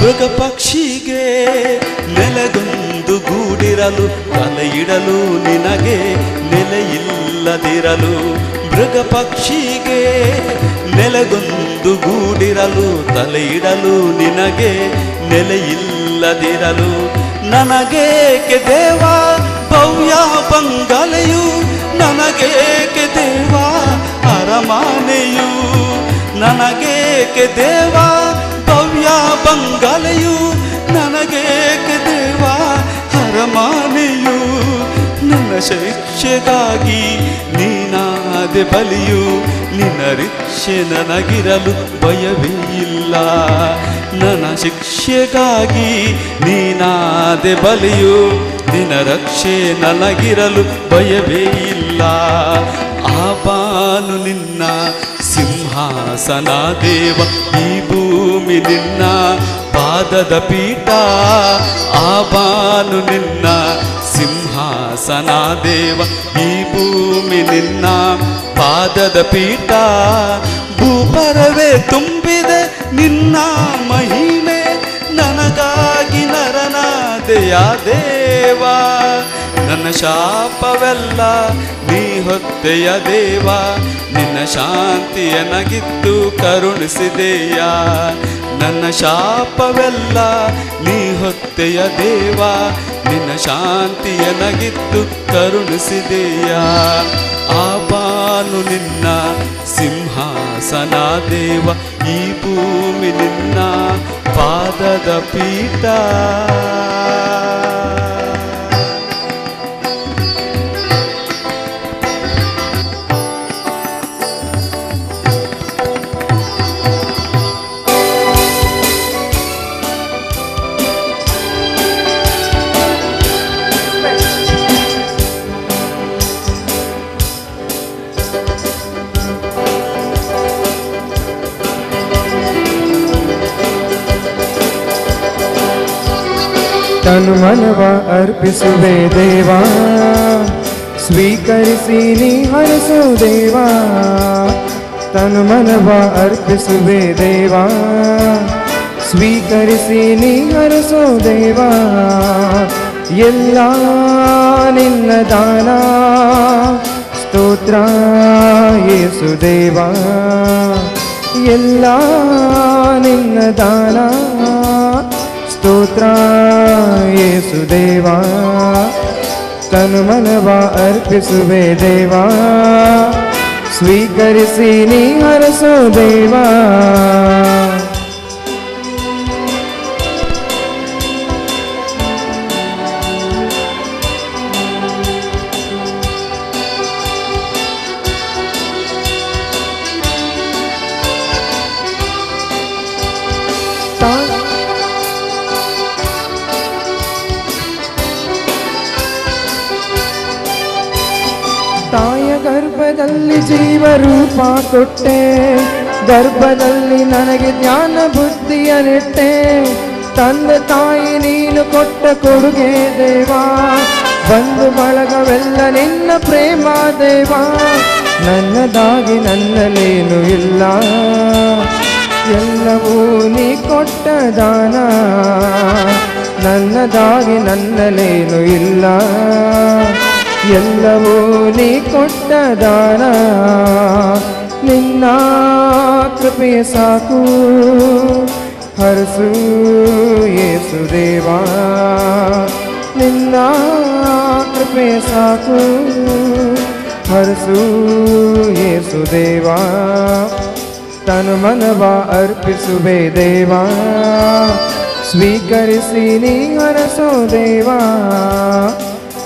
ಮೃಗ ಪಕ್ಷಿಗೆ ನೆಲೆಗೊಂದು ಗೂಡಿರಲು, ತಲೆಯಿಡಲು ನಿನಗೆ ನೆಲೆಯಿಲ್ಲದಿರಲು. ಮೃಗ ಪಕ್ಷಿಗೆ ನೆಲೆಗೊಂದು ಗೂಡಿರಲು, ತಲೆಯಿಡಲು ನಿನಗೆ ನೆಲೆಯಿಲ್ಲದಿರಲು. ನನಗೇಕೆ ದೇವ ಭವ್ಯ ಬಂಗಲೆಯು, ನನಗೇಕೆ ದೇವ ಅರಮಾನೆಯು. ನನಗೇಕೆ ದೇವ ಭವ್ಯ ಬಂಗಲೆಯು, ನನಗೇಕೆ ದೇವ ಅರಮಾನೆಯು. ನನ್ನ ಶಿಕ್ಷೆಗಾಗಿ ನೀನಾದೆ ಬಲಿಯು, ನಿನ್ನ ಶಿಕ್ಷೆ ನನಗಿರಲು ಭಯವೇ ಇಲ್ಲ. ನನ್ನ ಶಿಕ್ಷೆಗಾಗಿ ನೀನಾದೆ ಬಲಿಯು, ನಿನ್ನ ರಕ್ಷೆ ನನಗಿರಲು ಭಯವೇ ಇಲ್ಲ. ಆ ಬಾನು ನಿನ್ನ ಸಿಂಹಾಸನ ದೇವ, ಈ ಭೂಮಿ ನಿನ್ನ ಪಾದದ ಪೀಠ. ಆ ಬಾನು ನಿನ್ನ ಸಿಂಹಾಸನ ದೇವ, ಈ ಭೂಮಿ ನಿನ್ನ ಪಾದದ ಪೀಠ. ಭೂಪರವೇ ತುಂಬಿದೆ ನಿನ್ನ ಮಹಿಮೆ, ನನಗಾಗಿ ನರನಾದೆಯ ದೇವ. ನನ್ನ ಶಾಪವೆಲ್ಲ ನೀ ಹೊತ್ತೆಯ ದೇವ, ನಿನ್ನ ಶಾಂತಿಯ ನಗಿತ್ತು ಕರುಣಿಸಿದೆಯ. ನನ್ನ ಶಾಪವೆಲ್ಲ ನೀ ಹೊತ್ತೆಯ ದೇವ, ನಿನ್ನ ಶಾಂತಿಯ ನಗಿತ್ತು ಕರುಣಿಸಿದೆಯ. ಆ ಬಾನು ನಿನ್ನ ಸಿಂಹಾಸನ ದೇವ, ಈ ಭೂಮಿ ನಿನ್ನ ಪಾದದ ಪೀಠ. ತನು ಮನವ ಅರ್ಪಿಸುವೆ ದೇವಾ, ಸ್ವೀಕರಿಸಿ ನೀ ಹರಸು ದೇವಾ. ತನು ಮನವ ಅರ್ಪಿಸುವೆ ದೇವಾ, ಸ್ವೀಕರಿಸಿ ನೀ ಹರಸು ದೇವಾ. ಎಲ್ಲ ನಿನ್ನ ದಾನ ಸ್ತೋತ್ರ ಯೇಸುದೇವಾ, ಎಲ್ಲ ನಿನ್ನ ದಾನ ಸ್ತೋತ್ರ ಯೇಸುದೇವಾ. ತನು ಮನವ ಅರ್ಪಿಸುವೆ ದೇವಾ, ಸ್ವೀಕರಿಸಿ ನೀ ಹರಸೋ ದೇವಾ. ತಾಯ ಗರ್ಭದಲ್ಲಿ ಜೀವರೂಪ ಕೊಟ್ಟೆ, ಗರ್ಭದಲ್ಲಿ ನನಗೆ ಜ್ಞಾನ ಬುದ್ಧಿಯ ನೆಟ್ಟೆ. ತಂದೆ ತಾಯಿ ನೀನು ಕೊಟ್ಟ ಕೊಡುಗೆ ದೇವಾ, ಬಂಧು ಬಳಗವೆಲ್ಲ ನಿನ್ನ ಪ್ರೇಮ ದೇವಾ. ನನ್ನದಾಗಿ ನನ್ನಲ್ಲೇನು ಇಲ್ಲ, ಎಲ್ಲವೂ ನೀ ಕೊಟ್ಟ ದಾನ. ನನ್ನದಾಗಿ ನನ್ನಲ್ಲೇನು ಇಲ್ಲ, ಎಲ್ಲವೂ ನೀ ಕೊಟ್ಟ ದಾನ. ನಿನ್ನ ಕೃಪೆಯ ಸಾಕು ಹರಸು ಯೇಸುದೇವಾ, ನಿನ್ನ ಕೃಪೆಯ ಸಾಕು ಹರಸು ಯೇಸುದೇವಾ. ತನು ಮನವ ಅರ್ಪಿಸುವೆ ದೇವಾ, ಸ್ವೀಕರಿಸಿ ನೀ ಹರಸೋ ದೇವಾ.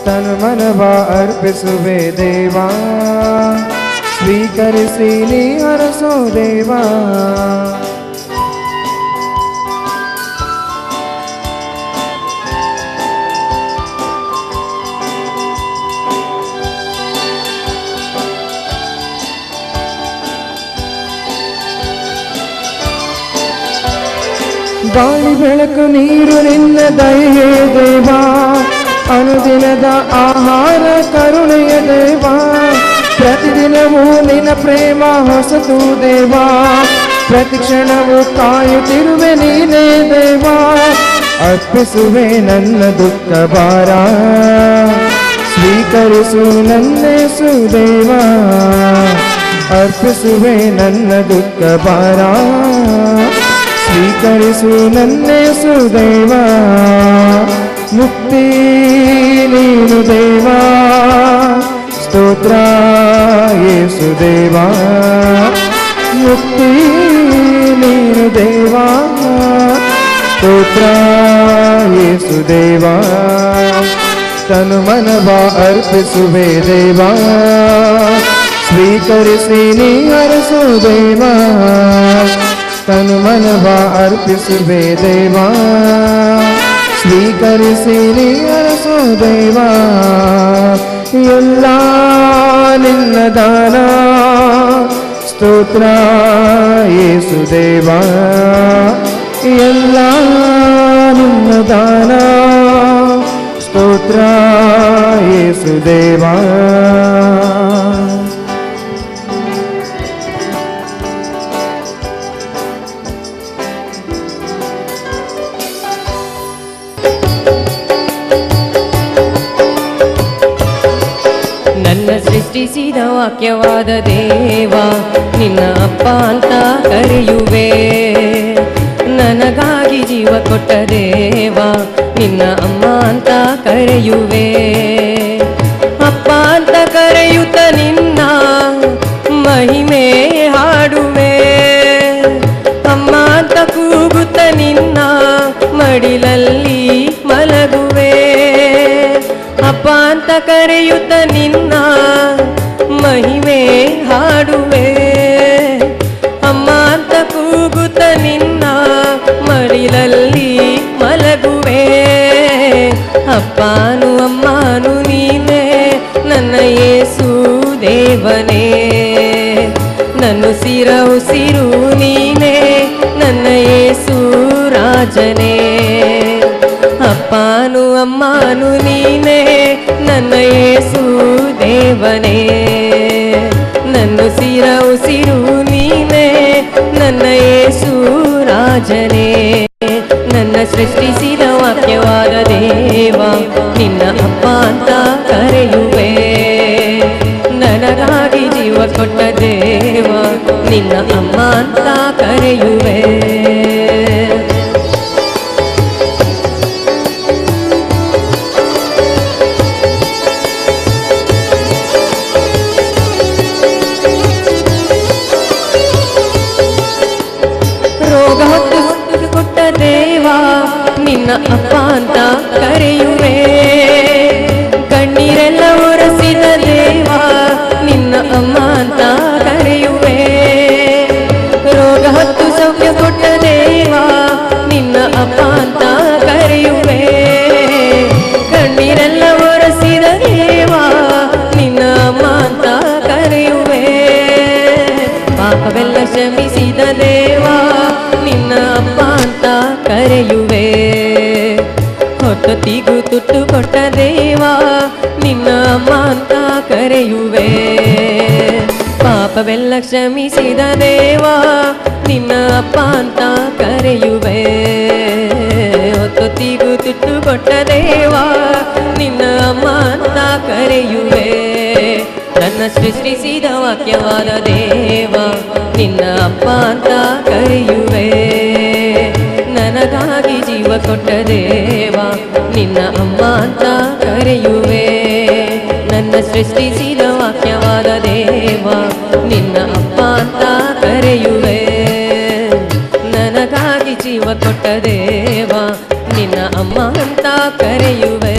ತನು ಮನವ ಅರ್ಪಿಸುವೆ ದೇವಾ, ಸ್ವೀಕರಿಸಿ ನೀ ಹರಸೋ ದೇವಾ. ಗಾಳಿ ಬೆಳಕು ನೀರು ನಿನ್ನ ದಯೆ ದೇವಾ, ಅನುದಿನದ ಆಹಾರ ಕರುಣೆಯ ದೇವಾ. ಪ್ರತಿದಿನವೂ ನಿನ್ನ ಪ್ರೇಮ ಹೊಸತು ದೇವಾ, ಪ್ರತಿ ಕ್ಷಣವೂ ಕಾಯುತ್ತಿರುವೆ ನೀನೇ ದೇವಾ. ಅರ್ಪಿಸುವೆ ನನ್ನ ದುಃಖ ಭಾರ, ಸ್ವೀಕರಿಸು ನನ್ನೇಸು ದೇವಾ. ಅರ್ಪಿಸುವೆ ನನ್ನ ದುಃಖ ಭಾರ, ಸ್ವೀಕರಿಸು ನನ್ನೇಸು ದೇವಾ. ಮುಕ್ತಿ ನೀನು ದೇವಾ, ಸ್ತೋತ್ರ ಯೇಸುದೇವಾ. ಮುಕ್ತಿ ನೀನು ದೇವಾ, ಸ್ತೋತ್ರ ಯೇಸುದೇವಾ. ತನು ಮನವ ಅರ್ಪಿಸುವೆ ದೇವಾ, ಸ್ವೀಕರಿಸಿ ನೀ ಹರಸು ದೇವಾ. ತನು ಮನವ ಅರ್ಪಿಸುವೆ ದೇವಾ, ಸ್ವೀಕರಿಸಿ ನೀ ಹರಸು ದೇವಾ. ಎಲ್ಲ ನಿನ್ನ ದಾನ ಸ್ತೋತ್ರ ಯೇಸುದೇವಾ, ಎಲ್ಲ ನಿನ್ನ ದಾನ ಸ್ತೋತ್ರ ಯೇಸುದೇವಾ. ನನ್ನ ಸೃಷ್ಟಿಸಿದ ವಾಕ್ಯವಾದ ದೇವ, ನಿನ್ನ ಅಪ್ಪ ಅಂತ ಕರೆಯುವೆ. ನನಗಾಗಿ ಜೀವ ಕೊಟ್ಟ ದೇವ, ನಿನ್ನ ಅಮ್ಮ ಅಂತ ಕರೆಯುವೆ. ಅಪ್ಪ ಅಂತ ಕರೆಯುತ್ತ ನಿನ್ನ ಮಹಿಮೆ ಹಾಡುವೆ. ಅಮ್ಮ ಅಂತ ಕೂಗುತ್ತ ನಿನ್ನ ಮಡಿಲಲ್ಲಿ ಮಲಗುವೆ. ಅಪ್ಪ ಅಂತ ಕರೆಯುತ್ತ ನಿನ್ನ ಮಹಿಮೆ ಹಾಡುವೆ. ಅಮ್ಮ ಅಂತ ಕೂಗುತ್ತ ನಿನ್ನ ಮಡಿಲಲ್ಲಿ ಮಲಗುವೆ. ಅಪ್ಪನು ಅಮ್ಮನು ನೀನೇ, ನನ್ನ ಯೇಸು ದೇವನೇ. ನನ್ನ ಉಸಿರ ಉಸಿರು ನೀನೇ, ನನ್ನ ಯೇಸು ರಾಜನೇ. ಅಪ್ಪ ಅಪ್ಪನು ಅಮ್ಮನು ನೀನೇ ನನ್ನ ಯೇಸು ದೇವನೇ, ನನ್ನ ಸಿರ ಉಸಿರು ನೀನೇ ನನ್ನ ಯೇಸು ರಾಜನೇ, ನನ್ನ ಸೃಷ್ಟಿಸಿದ ವಾಕ್ಯವಾದ ದೇವ ನಿನ್ನ ಅಪ್ಪ ಅಂತ ಕರೆಯುವೆ, ನನಗಾಗಿ ಜೀವ ಕೊಟ್ಟ ದೇವ ನಿನ್ನ ಅಮ್ಮ ಅಂತ ಕರೆಯುವೆ. ರೋಗ ಹೊತ್ತು ಕೊಟ್ಟ ದೇವ ನಿನ್ನ ಅಪ್ಪ ಅಂತ ಕರೆಯುವೆ, ಕಣ್ಣೀರೆಲ್ಲ ಒರೆಸಿದ ದೇವ ನಿನ್ನ ಅಮ್ಮ ಅಂತ ಕರೆಯುವೆ, ರೋಗ ಹೊತ್ತು ಸೌಖ್ಯ ಕೊಟ್ಟ ದೇವ ನಿನ್ನ ಅಪ್ಪ ಅಂತ ಕರೆಯುವೆ, ಕಣ್ಣೀರೆಲ್ಲ ಒರೆಸಿದ ದೇವ ನಿನ್ನ ಅಮ್ಮ ಅಂತ ಕರೆಯುವೆ, ಪಾಪವೆಲ್ಲ ಕ್ಷಮಿಸಿದ ದೇವ ನಿನ್ನ ಅಪ್ಪ ಅಂತ ಕರೆಯುವೆ, ಹೊತ್ತೊತ್ತಿಗೂ ತುಟ್ಟು ಕೊಟ್ಟ ದೇವ ನಿನ್ನ ಅಮ್ಮ ಅಂತ ಕರೆಯುವೆ, ಪಾಪವೆಲ್ಲ ಕ್ಷಮಿಸಿದ ದೇವ ನಿನ್ನ ಅಪ್ಪ ಅಂತ ಕರೆಯುವೆ, ಹೊತ್ತೊತ್ತಿಗೂ ತುಟ್ಟು ಕೊಟ್ಟ ದೇವ ನಿನ್ನ ಅಮ್ಮ ಅಂತ ಕರೆಯುವೆ, ನನ್ನ ಸೃಷ್ಟಿಸಿದ ವಾಕ್ಯವಾದ ದೇವ ನಿನ್ನ ಅಪ್ಪ ಅಂತ ಕರೆಯುವೆ, ನನಗಾಗಿ ಜೀವ ಕೊಟ್ಟ ದೇವ ನಿನ್ನ ಅಮ್ಮ ಅಂತ ಕರೆಯುವೆ, ನನ್ನ ಸೃಷ್ಟಿಸಿದ ವಾಕ್ಯವಾದ ದೇವ ನಿನ್ನ ಅಪ್ಪ ಅಂತ ಕರೆಯುವೆ, ನನಗಾಗಿ ಜೀವ ಕೊಟ್ಟ ದೇವ ನಿನ್ನ ಅಮ್ಮ ಅಂತ ಕರೆಯುವೆ.